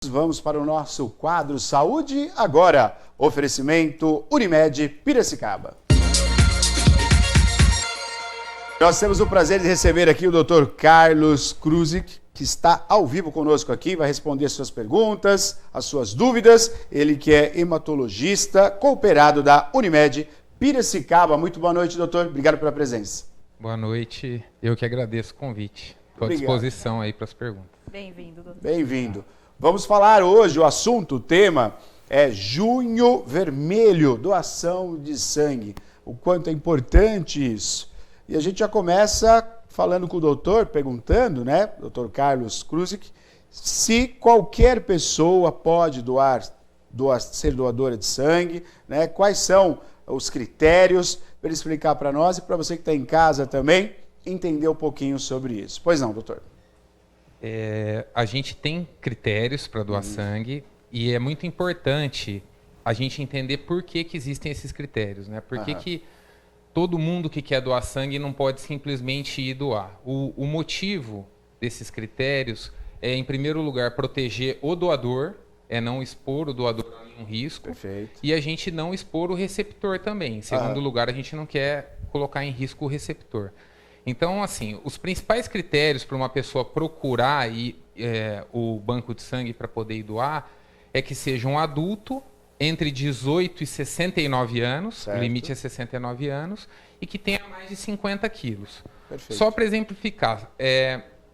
Vamos para o nosso quadro Saúde Agora. Oferecimento Unimed Piracicaba. Nós temos o prazer de receber aqui o Dr. Carlos Krusik, que está ao vivo conosco aqui, vai responder suas perguntas, as suas dúvidas. Ele que é hematologista, cooperado da Unimed Piracicaba. Muito boa noite, doutor. Obrigado pela presença. Boa noite. Eu que agradeço o convite. Estou à disposição aí para as perguntas. Bem-vindo, doutor. Bem-vindo. Vamos falar hoje, o assunto, o tema é Junho Vermelho, doação de sangue. O quanto é importante isso. E a gente já começa falando com o doutor, perguntando, né, doutor Carlos Krusik, se qualquer pessoa pode ser doadora de sangue, né, quais são os critérios, para ele explicar para nós e para você que está em casa também, entender um pouquinho sobre isso. Pois não, doutor? A gente tem critérios para doar sangue e é muito importante a gente entender por que existem esses critérios, né? Por que todo mundo que quer doar sangue não pode simplesmente ir doar. O motivo desses critérios é, em primeiro lugar, proteger o doador, é não expor o doador a nenhum risco. Perfeito. E a gente não expor o receptor também. Em segundo lugar, a gente não quer colocar em risco o receptor. Então, assim, os principais critérios para uma pessoa procurar o banco de sangue para poder ir doar é que seja um adulto entre 18 e 69 anos, certo. O limite é 69 anos, e que tenha mais de 50 quilos. Perfeito. Só para exemplificar,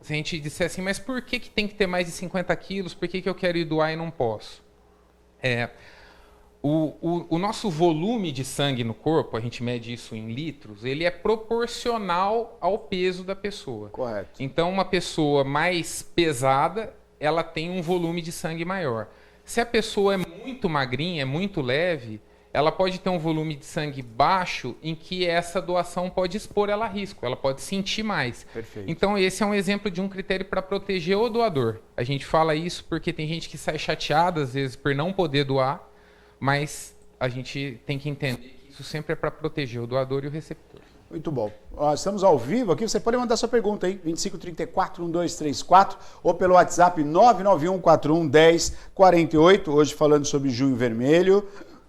se a gente disser assim, mas por que tem que ter mais de 50 quilos? Por que eu quero ir doar e não posso? O nosso volume de sangue no corpo, a gente mede isso em litros, ele é proporcional ao peso da pessoa. Correto. Então, uma pessoa mais pesada, ela tem um volume de sangue maior. Se a pessoa é muito magrinha, é muito leve, ela pode ter um volume de sangue baixo em que essa doação pode expor ela a risco, ela pode sentir mais. Perfeito. Então, esse é um exemplo de um critério para proteger o doador. A gente fala isso porque tem gente que sai chateada, às vezes, por não poder doar, mas a gente tem que entender que isso sempre é para proteger o doador e o receptor. Muito bom. Estamos ao vivo aqui, você pode mandar sua pergunta, hein? 2534-1234 ou pelo WhatsApp 991411048, hoje falando sobre Junho Vermelho.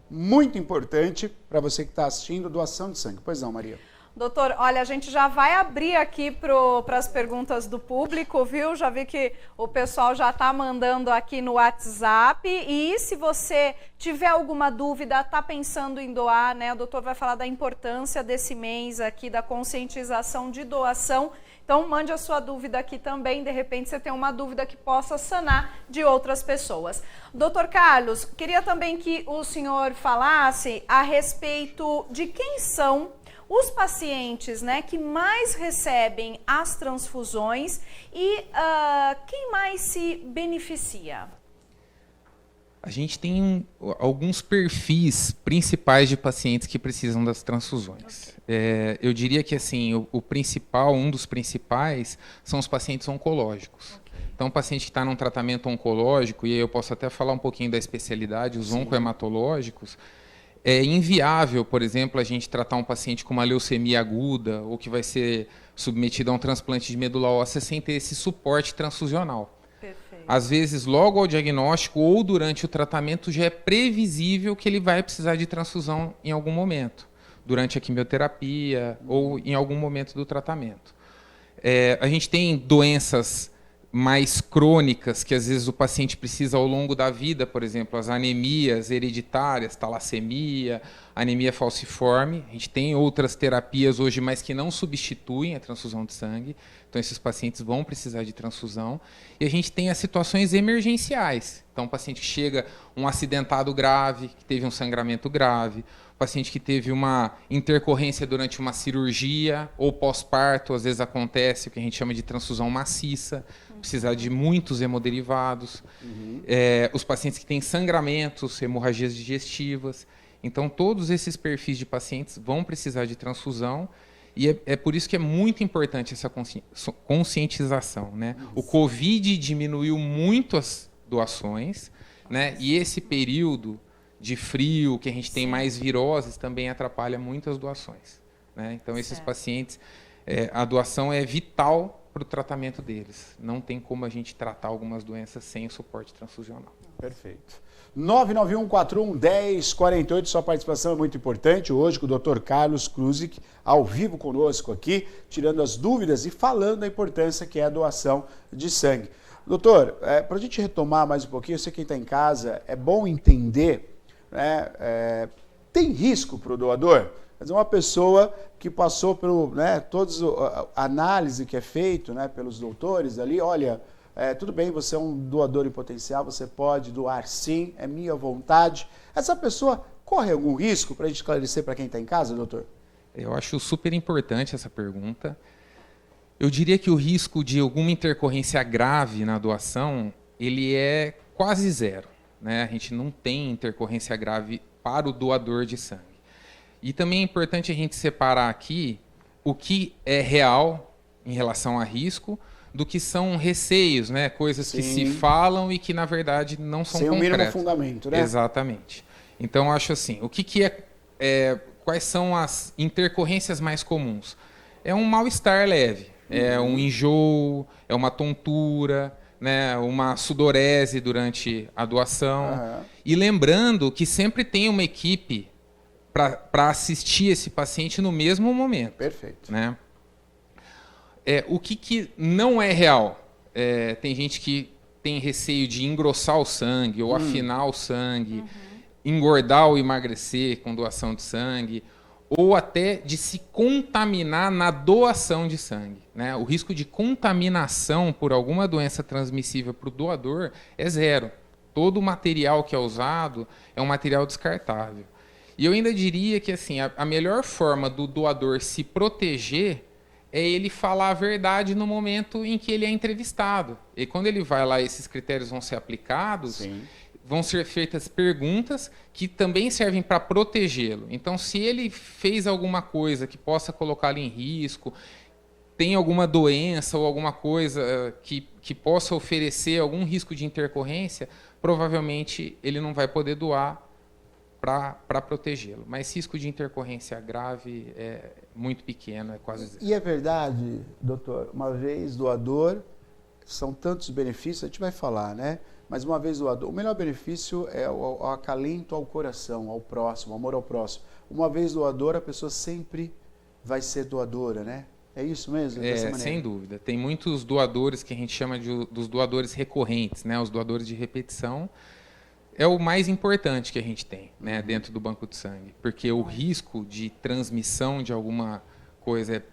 Muito importante para você que está assistindo, doação de sangue. Pois não, Maria? Doutor, olha, a gente já vai abrir aqui para as perguntas do público, viu? Já vi que o pessoal já está mandando aqui no WhatsApp. E se você tiver alguma dúvida, está pensando em doar, né? O doutor vai falar da importância desse mês aqui, da conscientização de doação. Então, mande a sua dúvida aqui também. De repente, você tem uma dúvida que possa sanar de outras pessoas. Doutor Carlos, queria também que o senhor falasse a respeito de quem são os pacientes, né, que mais recebem as transfusões e quem mais se beneficia? A gente tem alguns perfis principais de pacientes que precisam das transfusões. Okay. Eu diria que assim, um dos principais são os pacientes oncológicos. Okay. Então, o paciente que está num tratamento oncológico, e aí eu posso até falar um pouquinho da especialidade, os oncohematológicos. É inviável, por exemplo, a gente tratar um paciente com uma leucemia aguda ou que vai ser submetido a um transplante de medula óssea sem ter esse suporte transfusional. Perfeito. Às vezes, logo ao diagnóstico ou durante o tratamento, já é previsível que ele vai precisar de transfusão em algum momento, durante a quimioterapia ou em algum momento do tratamento. A gente tem doenças mais crônicas, que às vezes o paciente precisa ao longo da vida, por exemplo, as anemias hereditárias, talassemia, anemia falciforme. A gente tem outras terapias hoje, mas que não substituem a transfusão de sangue. Então, esses pacientes vão precisar de transfusão. E a gente tem as situações emergenciais. Então, o paciente que chega, um acidentado grave, que teve um sangramento grave, o paciente que teve uma intercorrência durante uma cirurgia ou pós-parto, às vezes acontece o que a gente chama de transfusão maciça, precisar de muitos hemoderivados, os pacientes que têm sangramentos, hemorragias digestivas. Então, todos esses perfis de pacientes vão precisar de transfusão e é por isso que é muito importante essa conscientização, né? O Covid diminuiu muito as doações, né? E esse período de frio, que a gente tem mais viroses, também atrapalha muito as doações, né? Então, esses pacientes, a doação é vital para o tratamento deles. Não tem como a gente tratar algumas doenças sem o suporte transfusional. Perfeito. 991411048, sua participação é muito importante. Hoje com o Dr. Carlos Krusik, ao vivo conosco aqui, tirando as dúvidas e falando da importância que é a doação de sangue. Doutor, para a gente retomar mais um pouquinho, eu sei que quem está em casa, é bom entender, né, tem risco para o doador? Mas uma pessoa que passou por toda a análise que é feita pelos doutores ali, olha, tudo bem, você é um doador em potencial, você pode doar sim, é minha vontade. Essa pessoa corre algum risco para a gente esclarecer para quem está em casa, doutor? Eu acho super importante essa pergunta. Eu diria que o risco de alguma intercorrência grave na doação, ele é quase zero, né? A gente não tem intercorrência grave para o doador de sangue. E também é importante a gente separar aqui o que é real em relação a risco do que são receios, né? Coisas que se falam e que, na verdade, não são concretas. Sem o mínimo fundamento, né? Exatamente. Então, acho assim, o que quais são as intercorrências mais comuns? É um mal-estar leve, é um enjoo, é uma tontura, né? Uma sudorese durante a doação. E lembrando que sempre tem uma equipe para assistir esse paciente no mesmo momento. Perfeito. Né? O que não é real? Tem gente que tem receio de engrossar o sangue ou afinar o sangue, engordar ou emagrecer com doação de sangue, ou até de se contaminar na doação de sangue. Né? O risco de contaminação por alguma doença transmissível para o doador é zero. Todo o material que é usado é um material descartável. E eu ainda diria que assim, a melhor forma do doador se proteger é ele falar a verdade no momento em que ele é entrevistado. E quando ele vai lá, esses critérios vão ser aplicados, vão ser feitas perguntas que também servem para protegê-lo. Então, se ele fez alguma coisa que possa colocá-lo em risco, tem alguma doença ou alguma coisa que possa oferecer algum risco de intercorrência, provavelmente ele não vai poder doar para protegê-lo. Mas risco de intercorrência grave é muito pequeno, é quase zero. E é verdade, doutor, uma vez doador, são tantos benefícios, a gente vai falar, né? Mas uma vez doador, o melhor benefício é o acalento ao coração, ao próximo, amor ao próximo. Uma vez doador, a pessoa sempre vai ser doadora, né? É isso mesmo? Sem dúvida. Tem muitos doadores que a gente chama dos doadores recorrentes, né? Os doadores de repetição. É o mais importante que a gente tem, né, dentro do banco de sangue, porque o risco de transmissão de alguma coisa é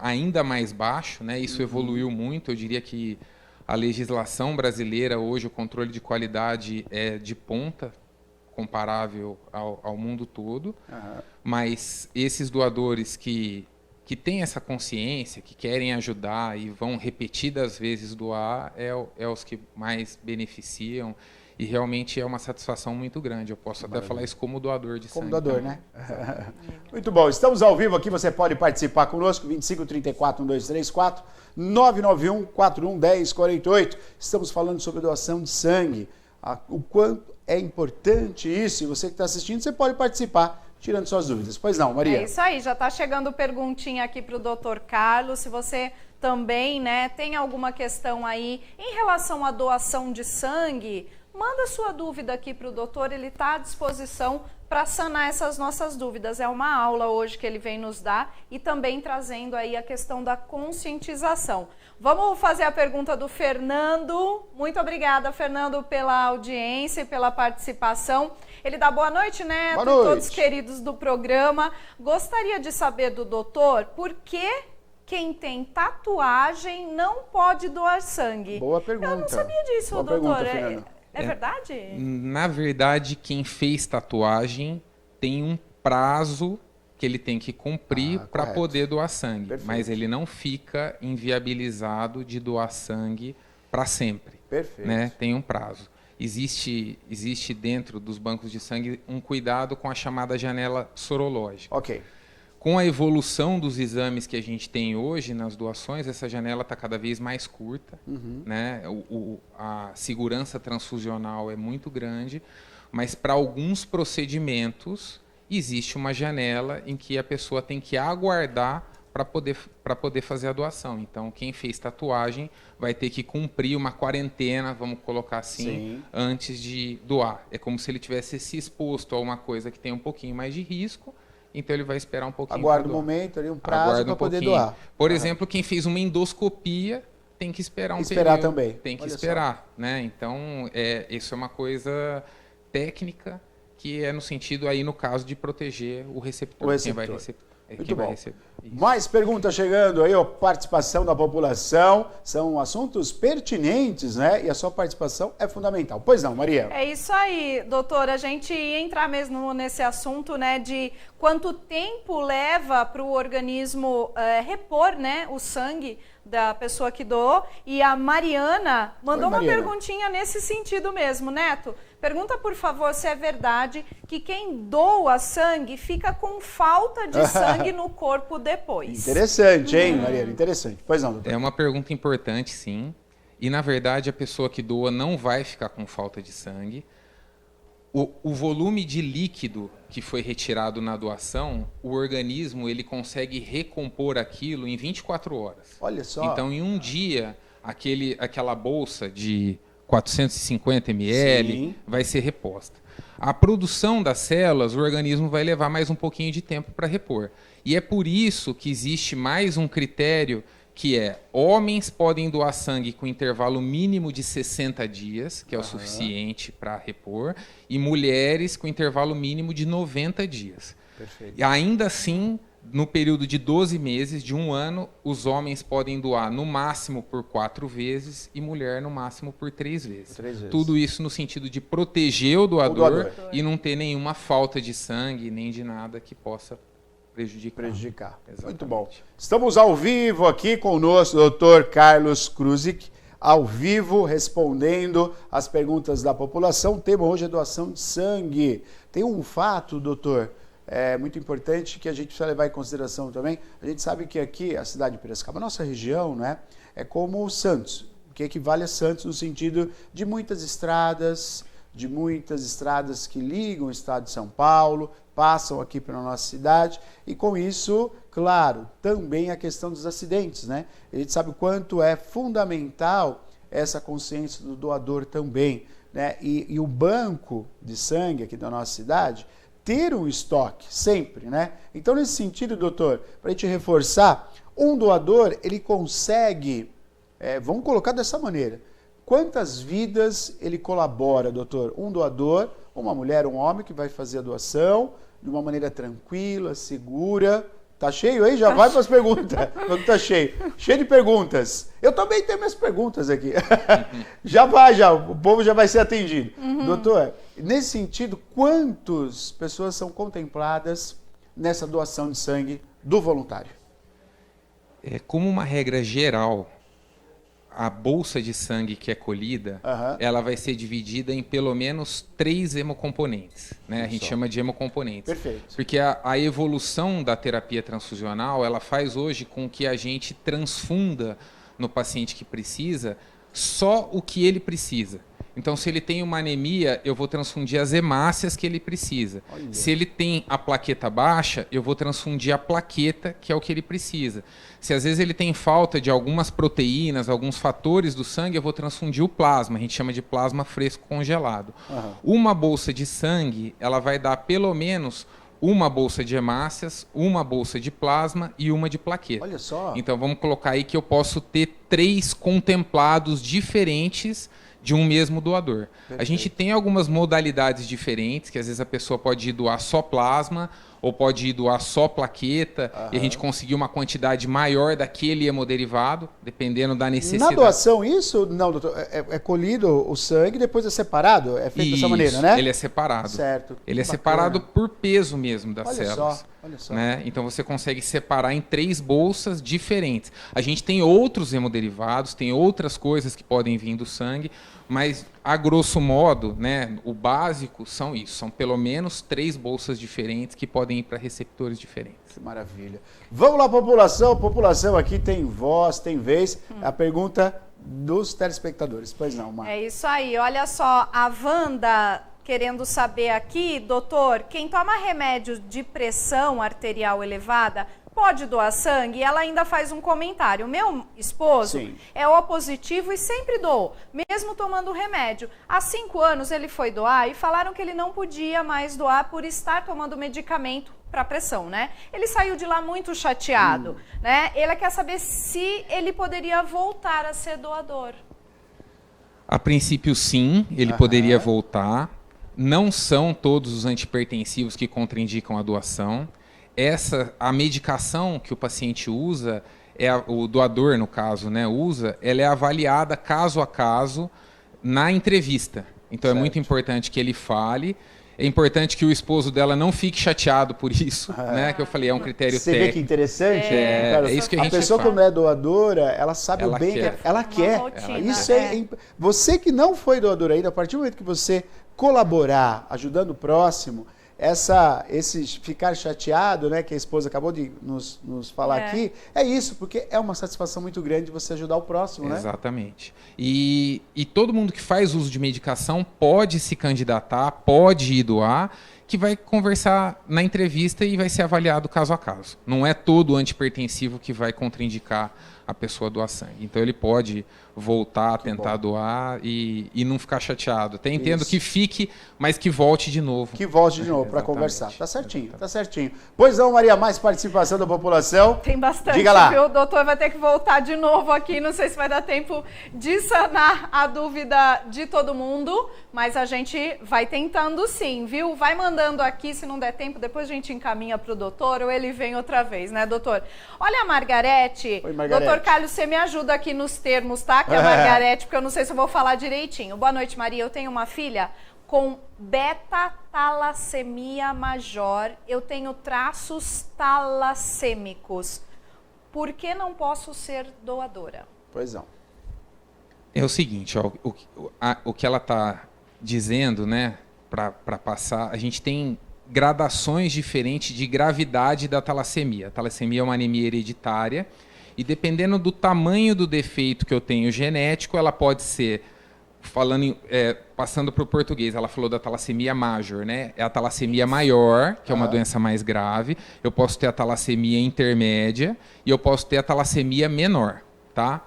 ainda mais baixo, né? Isso evoluiu muito. Eu diria que a legislação brasileira hoje, o controle de qualidade é de ponta, comparável ao mundo todo, mas esses doadores que têm essa consciência, que querem ajudar e vão repetidas vezes doar, é os que mais beneficiam. E realmente é uma satisfação muito grande. Eu posso até falar isso como doador de sangue. Como doador, né? Muito bom. Estamos ao vivo aqui. Você pode participar conosco. 2534-1234, 991-411048. Estamos falando sobre doação de sangue. O quanto é importante isso. E você que está assistindo, você pode participar, tirando suas dúvidas. Pois não, Maria? É isso aí. Já está chegando perguntinha aqui para o Dr. Carlos. Se você também, né, tem alguma questão aí em relação à doação de sangue, manda sua dúvida aqui para o doutor, ele está à disposição para sanar essas nossas dúvidas. É uma aula hoje que ele vem nos dar e também trazendo aí a questão da conscientização. Vamos fazer a pergunta do Fernando. Muito obrigada, Fernando, pela audiência e pela participação. Ele dá boa noite, Neto, boa noite. Todos queridos do programa. Gostaria de saber do doutor por que quem tem tatuagem não pode doar sangue. Boa pergunta. Eu não sabia disso, boa doutor. Pergunta, É verdade? Na verdade, quem fez tatuagem tem um prazo que ele tem que cumprir para poder doar sangue. Perfeito. Mas ele não fica inviabilizado de doar sangue para sempre. Perfeito. Né? Tem um prazo. Existe dentro dos bancos de sangue um cuidado com a chamada janela sorológica. Ok. Com a evolução dos exames que a gente tem hoje nas doações, essa janela está cada vez mais curta, né? A segurança transfusional é muito grande, mas para alguns procedimentos existe uma janela em que a pessoa tem que aguardar para poder fazer a doação. Então, quem fez tatuagem vai ter que cumprir uma quarentena, vamos colocar assim, antes de doar. É como se ele tivesse se exposto a uma coisa que tem um pouquinho mais de risco, então ele vai esperar um pouquinho. Aguarda um momento, ali, um prazo para poder doar. Por exemplo, quem fez uma endoscopia tem que esperar esperar período. Também. Tem que esperar, né? Então, isso é uma coisa técnica que é no sentido aí, no caso, de proteger o receptor. Quem vai receber. Muito bom. Mais perguntas chegando aí, participação da população. São assuntos pertinentes, né? E a sua participação é fundamental. Pois não, Maria? É isso aí, doutor. A gente ia entrar mesmo nesse assunto, né? De quanto tempo leva para o organismo repor, né, o sangue da pessoa que doou. E a Mariana mandou uma perguntinha nesse sentido mesmo, Neto. Pergunta, por favor, se é verdade que quem doa sangue fica com falta de sangue no corpo depois. Interessante, hein, Mariana? Interessante. Pois não, doutor. É uma pergunta importante, sim. E, na verdade, a pessoa que doa não vai ficar com falta de sangue. O volume de líquido que foi retirado na doação, o organismo ele consegue recompor aquilo em 24 horas. Olha só. Então, em um dia, aquela bolsa de 450 ml vai ser reposta. A produção das células, o organismo vai levar mais um pouquinho de tempo para repor. E é por isso que existe mais um critério que é: homens podem doar sangue com intervalo mínimo de 60 dias, que é o suficiente para repor, e mulheres com intervalo mínimo de 90 dias. Perfeito. E ainda assim, no período de 12 meses, de um ano, os homens podem doar no máximo por 4 vezes e mulher no máximo por 3 vezes. Tudo isso no sentido de proteger o doador e não ter nenhuma falta de sangue, nem de nada que possa prejudicar. Exatamente. Muito bom. Estamos ao vivo aqui conosco, doutor Carlos Krusik, ao vivo, respondendo as perguntas da população. O tema hoje é doação de sangue. Tem um fato, doutor, muito importante que a gente precisa levar em consideração também. A gente sabe que aqui, a cidade de Piracicaba, nossa região, né, é como Santos, que equivale a Santos no sentido de muitas estradas que ligam o estado de São Paulo, passam aqui para a nossa cidade, e com isso, claro, também a questão dos acidentes, né? A gente sabe o quanto é fundamental essa consciência do doador também, né? E o banco de sangue aqui da nossa cidade ter um estoque sempre, né? Então, nesse sentido, doutor, para a gente reforçar, um doador, ele consegue, vamos colocar dessa maneira, quantas vidas ele colabora, doutor? Um doador, uma mulher, um homem que vai fazer a doação de uma maneira tranquila, segura. Tá cheio aí? Já vai para as perguntas. Tá cheio. Cheio de perguntas. Eu também tenho minhas perguntas aqui. Já. O povo já vai ser atendido. Doutor, nesse sentido, quantas pessoas são contempladas nessa doação de sangue do voluntário? Como uma regra geral, a bolsa de sangue que é colhida, ela vai ser dividida em pelo menos 3 hemocomponentes, né? A gente chama de hemocomponentes. Perfeito. Porque a evolução da terapia transfusional, ela faz hoje com que a gente transfunda no paciente que precisa só o que ele precisa. Então, se ele tem uma anemia, eu vou transfundir as hemácias que ele precisa. Olha. Se ele tem a plaqueta baixa, eu vou transfundir a plaqueta, que é o que ele precisa. Se às vezes ele tem falta de algumas proteínas, alguns fatores do sangue, eu vou transfundir o plasma. A gente chama de plasma fresco congelado. Uma bolsa de sangue, ela vai dar pelo menos uma bolsa de hemácias, uma bolsa de plasma e uma de plaqueta. Olha só. Então, vamos colocar aí que eu posso ter 3 contemplados diferentes de um mesmo doador. Perfeito. A gente tem algumas modalidades diferentes, que às vezes a pessoa pode ir doar só plasma, ou pode ir doar só plaqueta, e a gente conseguir uma quantidade maior daquele hemoderivado, dependendo da necessidade. Na doação, isso, não, doutor, é colhido o sangue, depois é separado? É feito dessa maneira, né? Ele é separado. Certo. Ele é separado por peso mesmo das células. Olha só. Né? Então você consegue separar em 3 bolsas diferentes. A gente tem outros hemoderivados, tem outras coisas que podem vir do sangue, mas a grosso modo, né, o básico são isso. São pelo menos 3 bolsas diferentes que podem ir para receptores diferentes. Que maravilha. Vamos lá, população. A população aqui tem voz, tem vez. A pergunta dos telespectadores. Pois não, Mar. É isso aí. Olha só, a Wanda querendo saber aqui, doutor, quem toma remédio de pressão arterial elevada pode doar sangue? E ela ainda faz um comentário. Meu esposo é O positivo e sempre doou, mesmo tomando remédio. Há 5 anos ele foi doar e falaram que ele não podia mais doar por estar tomando medicamento para pressão, né? Ele saiu de lá muito chateado, né? Ele quer saber se ele poderia voltar a ser doador. A princípio, sim, ele poderia voltar. Não são todos os antihipertensivos que contraindicam a doação. A medicação que o paciente usa, o doador, no caso, né, usa, ela é avaliada caso a caso na entrevista. Então, é muito importante que ele fale. É importante que o esposo dela não fique chateado por isso, né? Que eu falei, é um critério técnico. Você vê que interessante? É isso que a gente fala. A pessoa, quando é doadora, ela sabe o bem que ela quer. Isso você que não foi doador ainda, a partir do momento que você colaborar, ajudando o próximo, esse ficar chateado, né, que a esposa acabou de nos falar aqui, é isso, porque é uma satisfação muito grande você ajudar o próximo, né? Exatamente. E todo mundo que faz uso de medicação pode se candidatar, pode ir doar, que vai conversar na entrevista e vai ser avaliado caso a caso. Não é todo antihipertensivo que vai contraindicar a pessoa doar sangue. Então ele pode voltar a tentar doar e não ficar chateado. Até entendo que fique, mas que volte de novo. Que volte de novo para conversar. Tá certinho, tá certinho. Pois não, Maria, mais participação da população? Tem bastante, diga lá. Viu? O doutor vai ter que voltar de novo aqui. Não sei se vai dar tempo de sanar a dúvida de todo mundo, mas a gente vai tentando sim, viu? Vai mandando aqui, se não der tempo, depois a gente encaminha para o doutor ou ele vem outra vez, né, doutor? Olha a Margarete. Oi, Margarete. Doutor Carlos, você me ajuda aqui nos termos, tá? Que é a Margarete, porque eu não sei se eu vou falar direitinho. Boa noite, Maria. Eu tenho uma filha com beta-talassemia major. Eu tenho traços talassêmicos. Por que não posso ser doadora? Pois não. É o seguinte, ó, o que ela está dizendo, né, para passar, a gente tem gradações diferentes de gravidade da talassemia. A talassemia é uma anemia hereditária e dependendo do tamanho do defeito que eu tenho genético, ela pode ser, passando para o português, ela falou da talassemia major, né? É a talassemia maior, que é uma doença mais grave. Eu posso ter a talassemia intermédia e eu posso ter a talassemia menor, tá?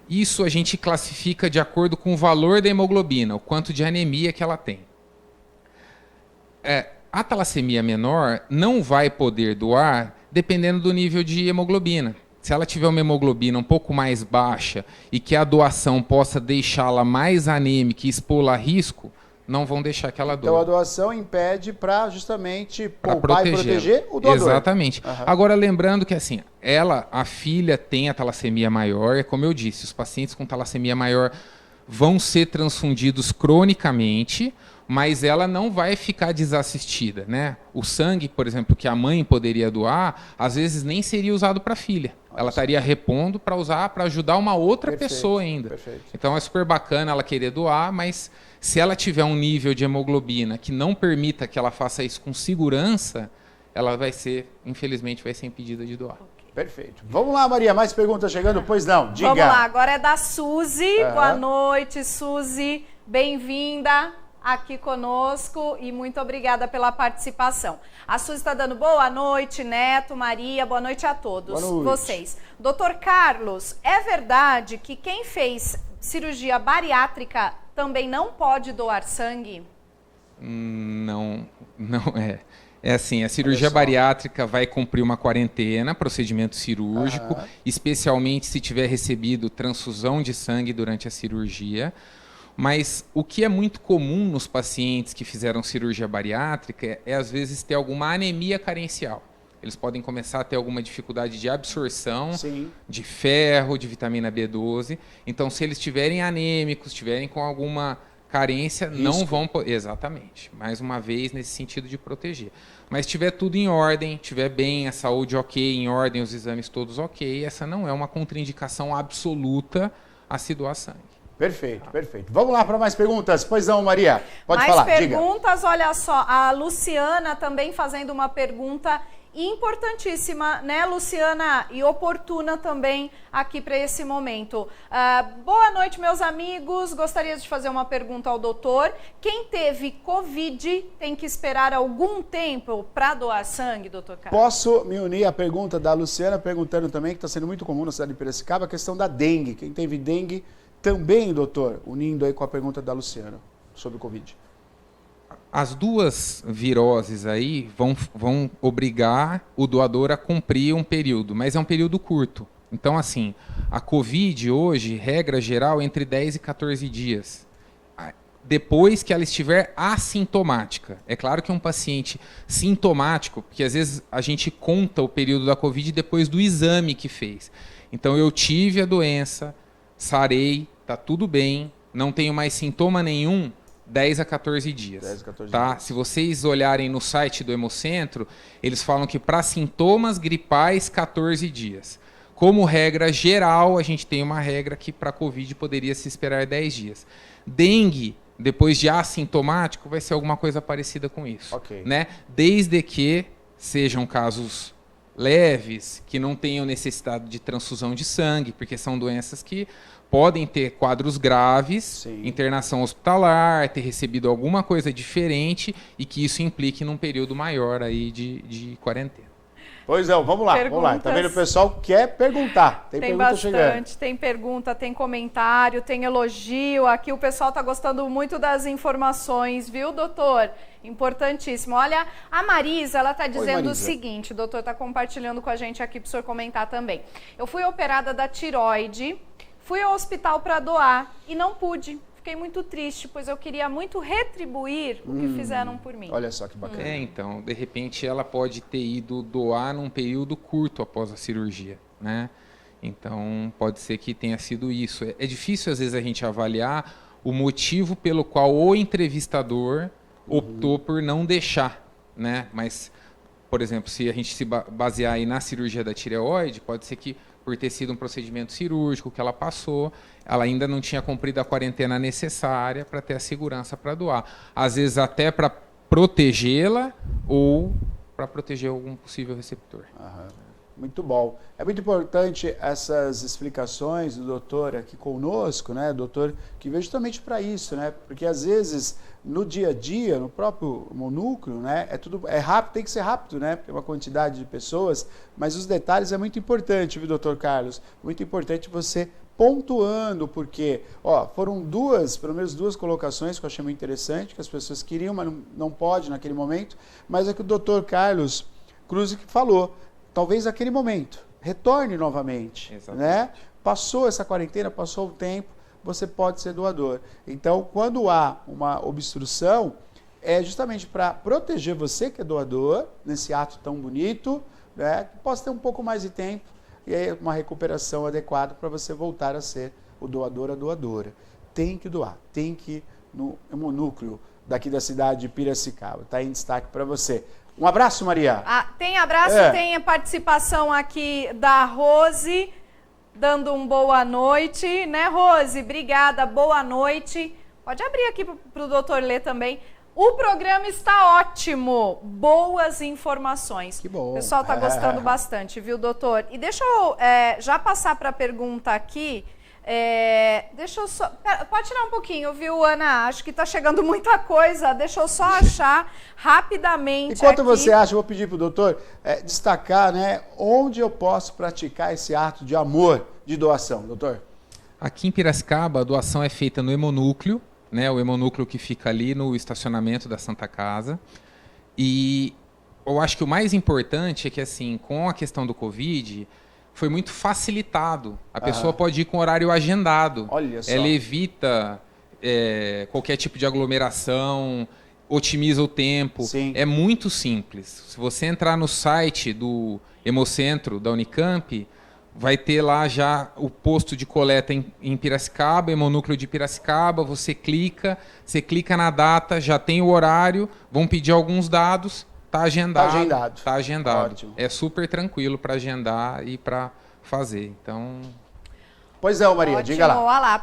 Isso a gente classifica de acordo com o valor da hemoglobina, o quanto de anemia que ela tem. A talassemia menor não vai poder doar dependendo do nível de hemoglobina. Se ela tiver uma hemoglobina um pouco mais baixa e que a doação possa deixá-la mais anêmica e expô-la a risco, não vão deixar que ela doe. Então a doação impede para justamente poupar e proteger o doador. Exatamente. Agora lembrando que assim, a filha tem a talassemia maior, é como eu disse, os pacientes com talassemia maior vão ser transfundidos cronicamente, mas ela não vai ficar desassistida, né? O sangue, por exemplo, que a mãe poderia doar, às vezes nem seria usado para a filha. Ela estaria repondo para usar para ajudar uma outra pessoa ainda. Perfeito. Então é super bacana ela querer doar, mas se ela tiver um nível de hemoglobina que não permita que ela faça isso com segurança, ela vai ser, infelizmente, vai ser impedida de doar. Perfeito. Vamos lá, Maria, mais perguntas chegando? Pois não, diga. Vamos lá, agora é da Suzy. Boa noite, Suzy. Bem-vinda aqui conosco e muito obrigada pela participação. A Suzy está dando boa noite, Neto, Maria, boa noite a todos vocês. Doutor Carlos, é verdade que quem fez cirurgia bariátrica também não pode doar sangue? Não é. É assim, a cirurgia bariátrica vai cumprir uma quarentena, procedimento cirúrgico, especialmente se tiver recebido transfusão de sangue durante a cirurgia. Mas o que é muito comum nos pacientes que fizeram cirurgia bariátrica é às vezes ter alguma anemia carencial. Eles podem começar a ter alguma dificuldade de absorção de ferro, de vitamina B12. Então, se eles estiverem anêmicos, estiverem com alguma carência, não vão... Exatamente. Mais uma vez, nesse sentido de proteger. Mas se tiver tudo em ordem, tiver bem, a saúde ok, em ordem, os exames todos ok, essa não é uma contraindicação absoluta a se doar sangue. Perfeito, perfeito. Vamos lá para mais perguntas. Pois não, Maria, pode falar. Mais perguntas, diga. Olha só, a Luciana também fazendo uma pergunta E importantíssima, né, Luciana? E oportuna também aqui para esse momento. Boa noite, meus amigos. Gostaria de fazer uma pergunta ao doutor. Quem teve Covid tem que esperar algum tempo para doar sangue, doutor Carlos? Posso me unir à pergunta da Luciana, perguntando também, que está sendo muito comum na cidade de Piracicaba, a questão da dengue. Quem teve dengue também, doutor, unindo aí com a pergunta da Luciana sobre o Covid. As duas viroses aí vão obrigar o doador a cumprir um período, mas é um período curto. Então, assim, a Covid hoje, regra geral, entre 10 e 14 dias. Depois que ela estiver assintomática. É claro que um paciente sintomático, porque às vezes a gente conta o período da Covid depois do exame que fez. Então, eu tive a doença, sarei, tá tudo bem, não tenho mais sintoma nenhum, 10 a 14 dias. 10 a 14 tá? dias. Se vocês olharem no site do Hemocentro, eles falam que para sintomas gripais, 14 dias. Como regra geral, a gente tem uma regra que para Covid poderia se esperar 10 dias. Dengue, depois de assintomático, vai ser alguma coisa parecida com isso. Ok. Né? Desde que sejam casos leves, que não tenham necessidade de transfusão de sangue, porque são doenças que podem ter quadros graves, Sim. internação hospitalar, ter recebido alguma coisa diferente e que isso implique num período maior aí de quarentena. Pois é, vamos lá, vamos lá. Tá vendo, o pessoal quer perguntar. Tem pergunta bastante, chegando. tem pergunta, tem comentário, tem elogio. Aqui o pessoal tá gostando muito das informações, viu, doutor? Importantíssimo. Olha, a Marisa, ela tá dizendo o seguinte, o doutor tá compartilhando com a gente aqui pro senhor comentar também. Eu fui operada da tireoide, fui ao hospital para doar e não pude. Fiquei muito triste, pois eu queria muito retribuir o que fizeram por mim. Olha só que bacana. Então, de repente ela pode ter ido doar num período curto após a cirurgia, né? Então, pode ser que tenha sido isso. É difícil, às vezes, a gente avaliar o motivo pelo qual o entrevistador optou por não deixar, né? Mas, por exemplo, se a gente se basear aí na cirurgia da tireoide, pode ser que por ter sido um procedimento cirúrgico que ela passou, ela ainda não tinha cumprido a quarentena necessária para ter a segurança para doar. Às vezes até para protegê-la ou para proteger algum possível receptor. Aham. Muito bom. É muito importante essas explicações do doutor aqui conosco, né? Doutor que veio justamente para isso, né? Porque às vezes no dia a dia, no próprio monúcleo, né? É rápido, tem que ser rápido, né? Porque é uma quantidade de pessoas, mas os detalhes é muito importante, viu, doutor Carlos? Muito importante você pontuando, porque, foram pelo menos duas colocações que eu achei muito interessante, que as pessoas queriam, mas não pode naquele momento, mas é que o doutor Carlos Cruz que falou. Talvez naquele momento, retorne novamente, né? Passou essa quarentena, passou o tempo, você pode ser doador. Então, quando há uma obstrução, é justamente para proteger você que é doador, nesse ato tão bonito, né? Que possa ter um pouco mais de tempo e aí uma recuperação adequada para você voltar a ser o doador, a doadora. Tem que doar, tem que ir no Hemonúcleo daqui da cidade de Piracicaba. Está em destaque para você. Um abraço, Maria. Tem abraço, tem a participação aqui da Rose, dando um boa noite, né, Rose? Obrigada, boa noite. Pode abrir aqui para o doutor ler também. O programa está ótimo, boas informações. Que bom. O pessoal está gostando bastante, viu, doutor? E deixa eu já passar para a pergunta aqui. Deixa eu só... Pode tirar um pouquinho, viu, Ana? Acho que está chegando muita coisa. Deixa eu só achar rapidamente. Enquanto aqui. você acha, eu vou pedir para o doutor destacar, né, onde eu posso praticar esse ato de amor, de doação, doutor. Aqui em Piracicaba, a doação é feita no Hemonúcleo, né, o Hemonúcleo que fica ali no estacionamento da Santa Casa. E eu acho que o mais importante é que, assim, com a questão do Covid, foi muito facilitado. A pessoa pode ir com horário agendado. Olha só. Ela evita qualquer tipo de aglomeração, otimiza o tempo. Sim. É muito simples. Se você entrar no site do Hemocentro, da Unicamp, vai ter lá já o posto de coleta em Piracicaba, Hemonúcleo de Piracicaba, você clica na data, já tem o horário, vão pedir alguns dados. Tá agendado. Tá agendado. Ótimo. É super tranquilo para agendar e para fazer. Então. Pois é, Maria, Ótimo. diga lá. Olha lá,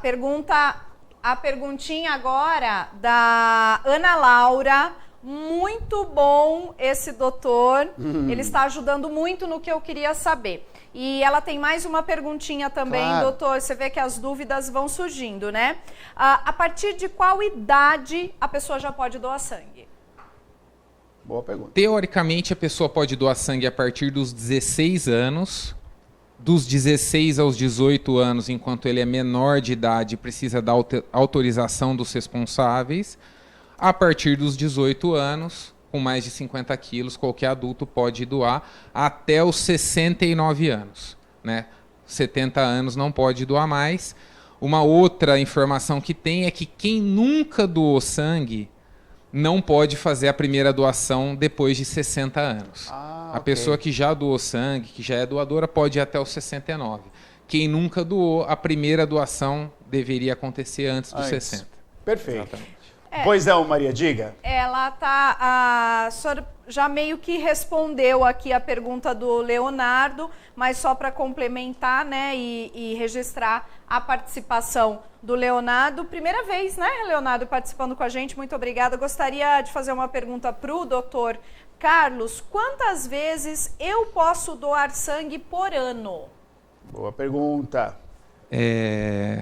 a perguntinha agora da Ana Laura. muito bom esse doutor. Ele está ajudando muito no que eu queria saber. E ela tem mais uma perguntinha também, claro. Doutor. Você vê que as dúvidas vão surgindo, né? A partir de qual idade a pessoa já pode doar sangue? Boa pergunta. Teoricamente, a pessoa pode doar sangue a partir dos 16 anos. Dos 16 aos 18 anos, enquanto ele é menor de idade, precisa da autorização dos responsáveis. A partir dos 18 anos, com mais de 50 quilos, qualquer adulto pode doar até os 69 anos. Né? 70 anos não pode doar mais. Uma outra informação que tem é que quem nunca doou sangue não pode fazer a primeira doação depois de 60 anos. A pessoa que já doou sangue, que já é doadora, pode ir até os 69. Quem nunca doou, a primeira doação deveria acontecer antes dos 60. Perfeito. Exatamente. Pois não, Maria, diga. Ela a senhora já meio que respondeu aqui a pergunta do Leonardo, mas só para complementar, né, e registrar a participação do Leonardo. Primeira vez, né, Leonardo, participando com a gente. Muito obrigada. Gostaria de fazer uma pergunta para o doutor Carlos. Quantas vezes eu posso doar sangue por ano? Boa pergunta.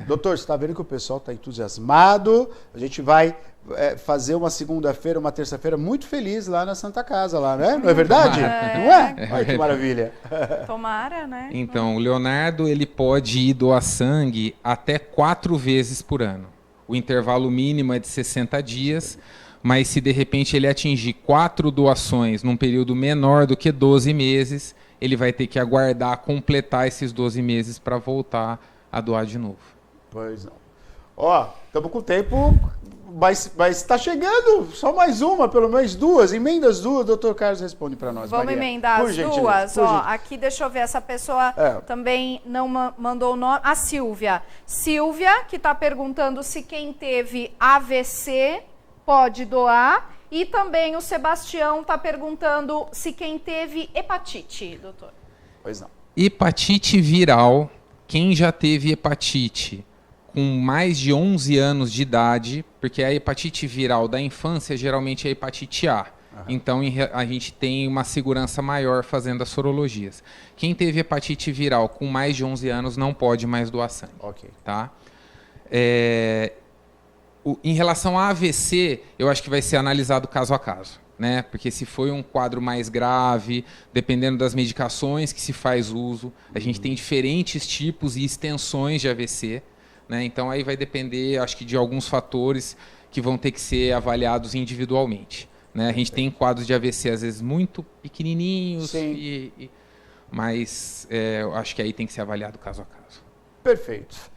Doutor, você está vendo que o pessoal está entusiasmado. A gente vai fazer uma segunda-feira, uma terça-feira muito feliz lá na Santa Casa, lá, né? Não é verdade? Não é? Olha que maravilha. Tomara, né? Então, o Leonardo ele pode ir doar sangue até 4 vezes por ano. O intervalo mínimo é de 60 dias, mas se de repente ele atingir 4 doações num período menor do que 12 meses, ele vai ter que aguardar completar esses 12 meses para voltar a doar de novo. Pois não. Ó, estamos com tempo, mas está chegando só mais uma, pelo menos 2. Emenda as 2, doutor Carlos responde para nós. Vamos Maria. emendar Por as gentileza, 2. Ó, aqui, deixa eu ver, essa pessoa também não mandou o nome. A Silvia. Silvia, que está perguntando se quem teve AVC pode doar. E também o Sebastião está perguntando se quem teve hepatite, doutor. Pois não. Hepatite viral, quem já teve hepatite com mais de 11 anos de idade, porque a hepatite viral da infância geralmente é hepatite A. Então a gente tem uma segurança maior fazendo as sorologias. Quem teve hepatite viral com mais de 11 anos não pode mais doar sangue. Ok. Tá? Em relação a AVC, eu acho que vai ser analisado caso a caso, né? Porque se foi um quadro mais grave, dependendo das medicações que se faz uso, a gente tem diferentes tipos e extensões de AVC, né? Então aí vai depender, acho que, de alguns fatores que vão ter que ser avaliados individualmente, né? A gente tem quadros de AVC às vezes muito pequenininhos, mas eu acho que aí tem que ser avaliado caso a caso. Perfeito.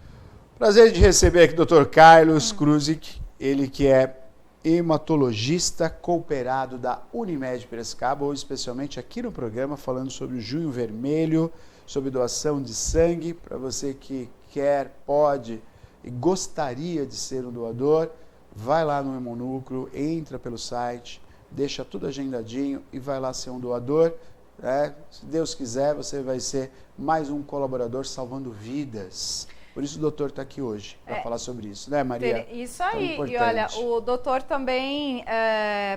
Prazer de receber aqui o Dr. Carlos Krusik, ele que é hematologista cooperado da Unimed Piracicaba, hoje especialmente aqui no programa, falando sobre o Junho Vermelho, sobre doação de sangue, para você que quer, pode e gostaria de ser um doador, vai lá no Hemonúcleo, entra pelo site, deixa tudo agendadinho e vai lá ser um doador. Se Deus quiser, você vai ser mais um colaborador salvando vidas. Por isso o doutor está aqui hoje, para falar sobre isso, né, Maria? Isso aí. E olha, o doutor também,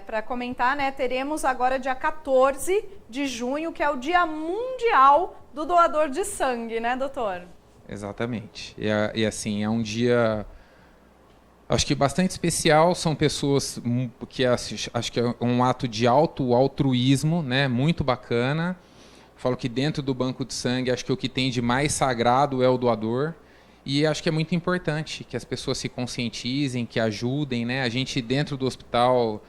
para comentar, né, teremos agora dia 14 de junho, que é o Dia Mundial do Doador de Sangue, né, doutor? Exatamente. E assim, é um dia, acho que bastante especial. São pessoas que acho que é um ato de alto altruísmo, né, muito bacana. Falo que dentro do banco de sangue, acho que o que tem de mais sagrado é o doador. E acho que é muito importante que as pessoas se conscientizem, que ajudem, né? A gente dentro do hospital,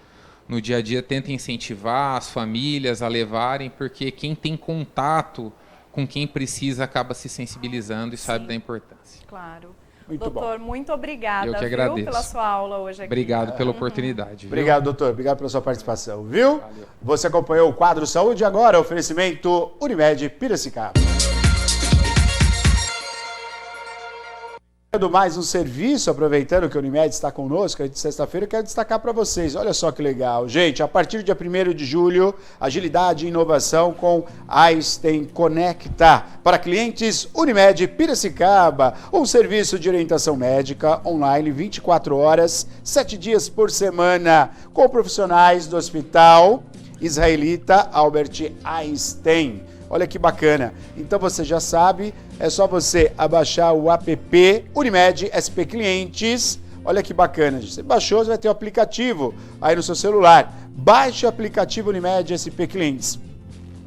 no dia a dia, tenta incentivar as famílias a levarem, porque quem tem contato com quem precisa acaba se sensibilizando e sabe da importância. Claro. Muito doutor, bom. Muito obrigada, Eu que agradeço. pela sua aula hoje aqui. Obrigado pela oportunidade. Viu? Obrigado, doutor. Obrigado pela sua participação, viu? Valeu. Você acompanhou o quadro Saúde Agora, oferecimento Unimed Piracicaba. Mais um serviço, aproveitando que a Unimed está conosco, de sexta-feira, eu quero destacar para vocês. Olha só que legal. Gente, a partir do dia 1º de julho, agilidade e inovação com Einstein Conecta. Para clientes Unimed Piracicaba, um serviço de orientação médica online 24 horas, 7 dias por semana, com profissionais do Hospital Israelita Albert Einstein. Olha que bacana. Então você já sabe, é só você abaixar o app Unimed SP Clientes. Olha que bacana. Você baixou, você vai ter o aplicativo aí no seu celular. Baixe o aplicativo Unimed SP Clientes.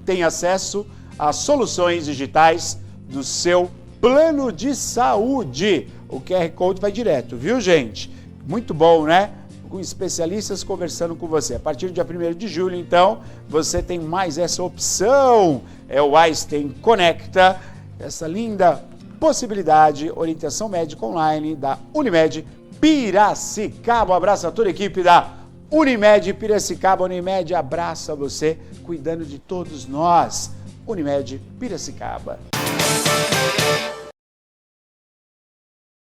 Tem acesso às soluções digitais do seu plano de saúde. O QR Code vai direto, viu, gente? Muito bom, né? Com especialistas conversando com você. A partir do dia 1º de julho, então, você tem mais essa opção. É o Einstein Conecta, essa linda possibilidade, orientação médica online da Unimed Piracicaba. Um abraço a toda a equipe da Unimed Piracicaba. Unimed abraça você, cuidando de todos nós. Unimed Piracicaba.